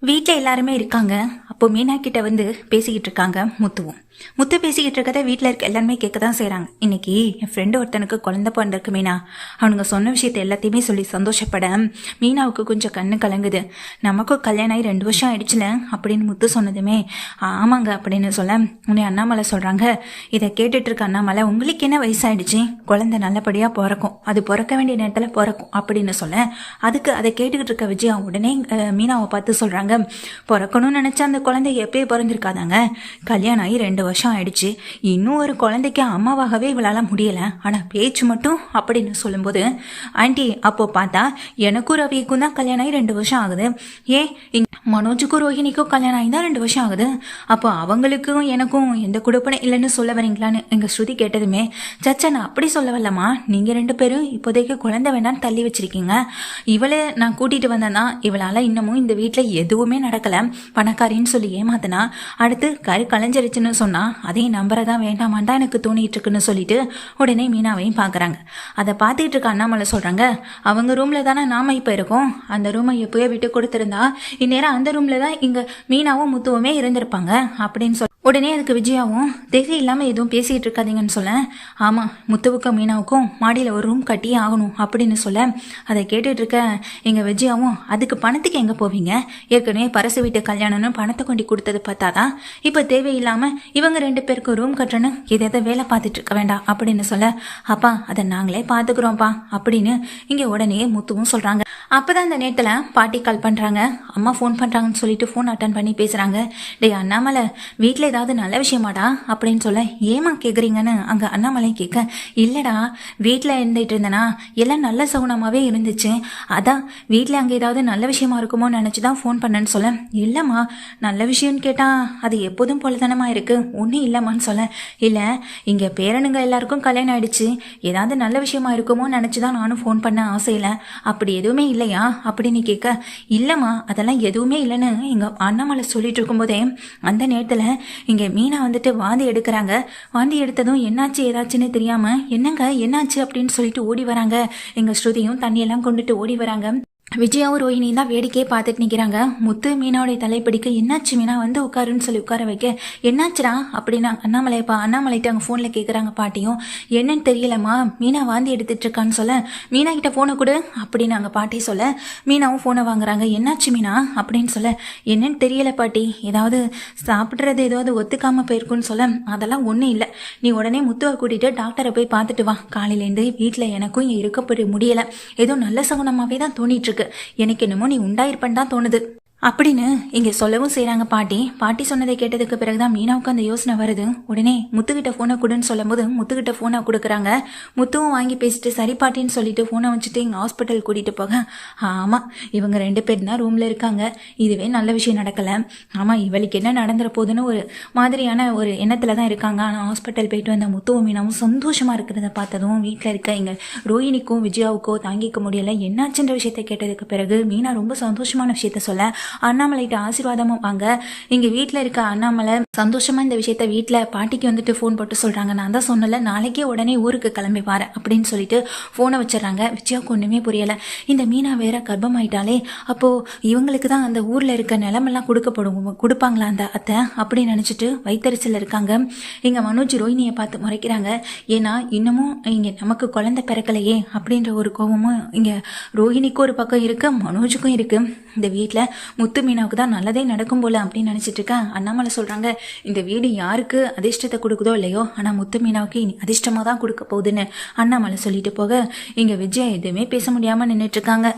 வீட்டில் எல்லாருமே இருக்காங்க. அப்போ மீனா கிட்ட வந்து பேசிக்கிட்டு இருக்காங்க முத்து பேசிக்கிட்டு இருக்கதை வீட்டில் இருக்க எல்லாருமே கேட்க தான் செய்கிறாங்க. இன்னைக்கு என் ஃப்ரெண்டு ஒருத்தனுக்கு குழந்தை பிறந்திருக்கு மீனா. அவனுங்க சொன்ன விஷயத்த எல்லாத்தையுமே சொல்லி சந்தோஷப்பட மீனாவுக்கு கொஞ்சம் கண்ணு கலங்குது. நமக்கும் கல்யாணம் ஆகி 2 வருஷம் ஆயிடுச்சுல அப்படின்னு முத்து சொன்னதுமே ஆமாங்க அப்படின்னு சொல்ல உன்னை அண்ணாமலை சொல்கிறாங்க. இதை கேட்டுட்டு இருக்க அண்ணாமலை, உங்களுக்கு என்ன வயசாயிடுச்சு, குழந்தை நல்லபடியாக பிறக்கும், அது பிறக்க வேண்டிய நேரத்தில் பிறக்கும் அப்படின்னு சொல்ல அதுக்கு அதை கேட்டுக்கிட்டு இருக்க விஜயா உடனே மீனாவை பார்த்து சொல்கிறாங்க, பிறக்கணும்னு நினச்சா அந்த குழந்தை எப்பயே பிறந்திருக்காதாங்க, கல்யாணம் ஆகி 2 வருஷம் ஆயிடுச்சு, இன்னும் ஒரு குழந்தைக்கு அம்மாவாகவே இவளால் முடியலை, ஆனால் பேச்சு மட்டும் அப்படின்னு சொல்லும்போது ஆண்டி அப்போ பார்த்தா எனக்கும் ரவிக்கும் தான் கல்யாணம் ஆகி 2 வருஷம் ஆகுது, மனோஜுக்கும் ரோஹிணிக்கும் கல்யாணம் ஆகி தான் 2 வருஷம் ஆகுது, அப்போ அவங்களுக்கும் எனக்கும் எந்த குடுப்பனை இல்லைன்னு சொல்ல வரீங்களான்னு எங்கள் ஸ்ருதி கேட்டதுமே சச்சா நான் அப்படி சொல்ல வரலம்மா, நீங்கள் 2 பேரும் இப்போதைக்கு குழந்தை வேணான்னு தள்ளி வச்சிருக்கீங்க, இவளை நான் கூட்டிகிட்டு வந்தேன்னா இவளால் இன்னமும் இந்த வீட்டில் எதுவுமே நடக்கலை, பணக்காரின்னு சொல்லி ஏமாத்தினா அடுத்து கரு கலைஞ்சிருச்சுன்னு சொன்னால் அதையும் நம்புறதான் வேண்டாமான் தான் எனக்கு தோணிட்டு இருக்குன்னு சொல்லிட்டு உடனே மீனாவையும் பார்க்குறாங்க. அதை பார்த்துக்கிட்டு இருக்க அண்ணாமலை சொல்கிறாங்க, அவங்க ரூமில் தானே நாம இப்போ இருக்கோம், அந்த ரூமை எப்போயோ விட்டு கொடுத்துருந்தா இந்நேரம் அந்த ரூம்ல தான் இங்க மீனாவும் முத்துவுமே இருந்திருப்பாங்க அப்படின்னு சொல்ல உடனே அதுக்கு விஜயாவும் தேவை இல்லாம எதுவும் பேசிட்டு இருக்காதீங்கன்னு சொல்ல, ஆமா முத்துவுக்கும் மீனாவுக்கும் மாடியில ஒரு ரூம் கட்டியே ஆகணும் அப்படின்னு சொல்ல அதை கேட்டுட்டு இருக்க எங்க விஜயாவும் அதுக்கு பணத்துக்கு எங்க போவீங்க, ஏற்கனவே பரசு வீட்டு கல்யாணம்னு பணத்தை கொண்டு கொடுத்தது பார்த்தாதான் இப்ப தேவையில்லாம இவங்க 2 பேருக்கு ரூம் கட்டணும், எதை வேலை பார்த்துட்டு இருக்க வேண்டாம் அப்படின்னு சொல்ல, அப்பா அதை நாங்களே பாத்துக்கிறோம்ப்பா அப்படின்னு இங்க உடனே முத்துவும் சொல்றாங்க. அப்பதான் அந்த நேரத்துல பாட்டி கால் பண்றாங்க, அம்மா ஃபோன் பண்றாங்கன்னு சொல்லிட்டு ஃபோன் அட்டன் பண்ணி பேசுறாங்க. டேய் அண்ணாமலை, வீட்டில் ஏதாவது நல்ல விஷயமாடா அப்படின்னு சொல்ல, ஏமா கேட்குறீங்கன்னு அங்கே அண்ணாமலை கேட்க, இல்லைடா வீட்டில் இருந்துட்டு இருந்தேனா எல்லாம் நல்ல சகுனமாகவே இருந்துச்சு, அதான் வீட்டில் அங்கே ஏதாவது நல்ல விஷயமா இருக்குமோன்னு நினச்சி தான் ஃபோன் பண்ணேன்னு சொல்ல, இல்லைம்மா நல்ல விஷயம்னு கேட்டால் அது எப்போதும் போலதானமா இருக்கு, ஒன்றும் இல்லைம்மான்னு சொல்ல, இல்லை இங்கே பேரனுங்க எல்லாருக்கும் கல்யாணம் ஆயிடுச்சு, ஏதாவது நல்ல விஷயமா இருக்குமோன்னு நினச்சி தான் நானும் ஃபோன் பண்ண ஆசையில், அப்படி எதுவுமே இல்லையா அப்படின்னு கேட்க, இல்லைம்மா அதெல்லாம் எதுவுமே இல்லைன்னு எங்கள் அண்ணாமலை சொல்லிட்டு இருக்கும்போதே அந்த நேரத்தில் இங்கே மீனா வந்துட்டு வாந்தி எடுக்கிறாங்க. வாந்தி எடுத்ததும் என்னாச்சு ஏதாச்சுன்னு தெரியாமல் என்னங்க என்னாச்சு அப்படின்னு சொல்லிட்டு ஓடி வராங்க. எங்கள் ஸ்ருதியும் தண்ணியெல்லாம் கொண்டுட்டு ஓடி வராங்க. விஜயாவும் ரோஹிணியும் தான் வேடிக்கையே பார்த்துட்டு நிற்கிறாங்க. முத்து மீனாவுடைய தலைப்பிடிக்க என்னாச்சு மீனா வந்து உட்காருன்னு சொல்லி உட்கார வைக்க, என்னாச்சுடா அப்படின்னா அண்ணாமலைட்டு அங்கே ஃபோனில் கேட்குறாங்க பாட்டியும், என்னன்னு தெரியலம்மா மீனா வாந்தி எடுத்துட்டு இருக்கான்னு சொல்ல, மீனா கிட்ட ஃபோனை கொடு அப்படின்னு அங்கே பாட்டி சொல்ல மீனாவும் ஃபோனை வாங்குறாங்க. என்னாச்சு மீனா அப்படின்னு சொல்ல, என்னன்னு தெரியல பாட்டி, ஏதாவது சாப்பிட்றது ஏதாவது ஒத்துக்காமல் போயிருக்குன்னு சொல்ல, அதெல்லாம் ஒன்றும் இல்லை, நீ உடனே முத்துவை கூட்டிகிட்டு டாக்டரை போய் பார்த்துட்டு வா, காலையிலேருந்து வீட்டில் எனக்கும் இங்கே இருக்கப்பட முடியலை, ஏதோ நல்ல சகுனமாகவே தான் தோணிட்டு இருக்கு, எனக்கு என்னமோ நீ உண்டாயிருப்பேன்னு தான் தோணுது அப்படின்னு இங்கே சொல்லவும் செய்கிறாங்க பாட்டி சொன்னதை கேட்டதுக்கு பிறகுதான் மீனாவுக்கு அந்த யோசனை வருது. உடனே முத்துக்கிட்ட ஃபோனை கொடுன்னு சொல்லும் போது முத்துக்கிட்ட ஃபோனை கொடுக்குறாங்க. முத்துவும் வாங்கி பேசிட்டு சரி பாட்டின்னு சொல்லிட்டு ஃபோனை வச்சுட்டு இங்கே ஹாஸ்பிட்டல் கூட்டிகிட்டு போக, ஆமாம் இவங்க 2 பேர் தான் ரூமில் இருக்காங்க, இதுவே நல்ல விஷயம் நடக்கலை, ஆமாம் இவளுக்கு என்ன நடந்துற போதுன்னு ஒரு மாதிரியான ஒரு எண்ணத்தில் தான் இருக்காங்க. ஆனால் ஹாஸ்பிட்டல் போயிட்டு வந்த முத்துவும் மீனாவும் சந்தோஷமாக இருக்கிறத பார்த்ததும் வீட்டில் இருக்க இங்கே ரோஹிணிக்கும் விஜயாவுக்கோ தாங்கிக்க முடியலை. என்னாச்சுன்ற விஷயத்த கேட்டதுக்கு பிறகு மீனா ரொம்ப சந்தோஷமான விஷயத்த சொல்ல அண்ணாமலைட்டு ஆசீர்வாதமும் வாங்க. இங்க வீட்டுல இருக்க அண்ணாமலை சந்தோஷமா இந்த விஷயத்த வீட்டுல பாட்டிக்கு வந்துட்டு போன் போட்டு சொல்றாங்க, நான் தான் சொன்னல நாளைக்கே உடனே ஊருக்கு கிளம்பி வரேன் அப்படின்னு சொல்லிட்டு போனை வச்சிடறாங்க. விஜயாவுக்கு ஒண்ணுமே புரியல, இந்த மீனா வேற கர்ப்பமாயிட்டாலே அப்போ இவங்களுக்கு தான் அந்த ஊர்ல இருக்க நிலமெல்லாம் கொடுப்பாங்களா அந்த அத்தை அப்படின்னு நினைச்சிட்டு வைத்தறிச்சல் இருக்காங்க. இங்க மனோஜ் ரோஹிணியை பார்த்து முறைக்கிறாங்க, ஏன்னா இன்னமும் இங்க நமக்கு குழந்தை பிறக்கலையே அப்படின்ற ஒரு கோபமும் இங்க ரோஹிணிக்கும் ஒரு பக்கம் இருக்கு, மனோஜுக்கும் இருக்கு. இந்த வீட்டுல முத்து மீனாவுக்கு தான் நல்லதே நடக்கும் போல அப்படின்னு நினைச்சிட்டு இருக்கேன். அண்ணாமலை சொல்றாங்க, இந்த வீடு யாருக்கு அதிர்ஷ்டத்தை கொடுக்குதோ இல்லையோ ஆனா முத்து மீனாவுக்கு அதிர்ஷ்டமா தான் கொடுக்க போகுதுன்னு அண்ணாமலை சொல்லிட்டு போக இங்க விஜயா எதுவுமே பேச முடியாம நின்றுட்டு இருக்காங்க.